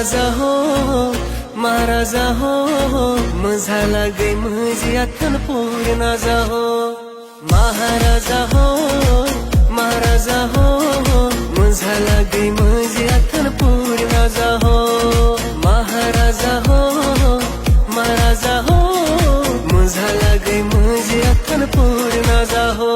महाराजा हो महाराजा हो झाला गै माझी आठवण पूर्ण हो महाराजा हो महाराजा हो झाला गै माझी आठवण पूर्ण हो महाराजा हो महाराजा हो झाला गै माझी आठवण पूर्ण हो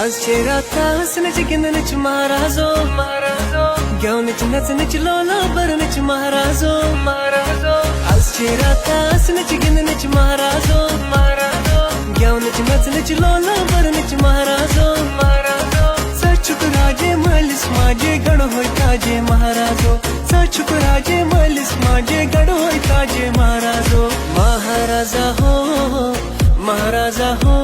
आज रात हसण्याची गिंदण्याची महाराजो महाराजो घेऊनची नचण्याची लोला भरण्याची महाराजो महाराजो आज रात हसण्याची गिंदण्याची महाराजो महाराजो घेऊनची नचण्याची लोला भरण्याची महाराजो महाराजो सचुक राजे मालिस माझे गड होय ताजे महाराजो सचुक राजे मालिस माझे गड होय ताजे महाराजो महाराजा हो महाराजा हो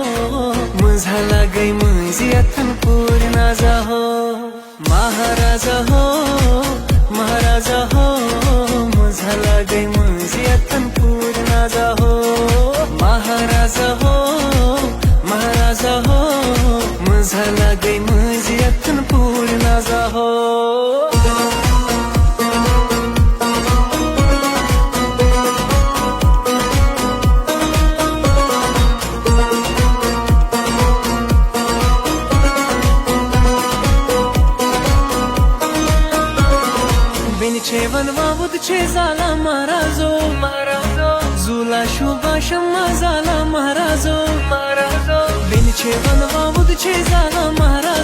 झाला गै माझी आठवण पूर्ण हो महाराजा हो महाराजा हो झाला गै माझी आठवण पूर्ण हो महाराजा हो महाराजा हो झाला गै माझी आठवण पूर्ण हो छेवन वावुद छे झाला महाराजो महाराजो जुला शुभाशम्मा झाला महाराजो महाराजो बिन छेवन वावुद छे झाला महाराज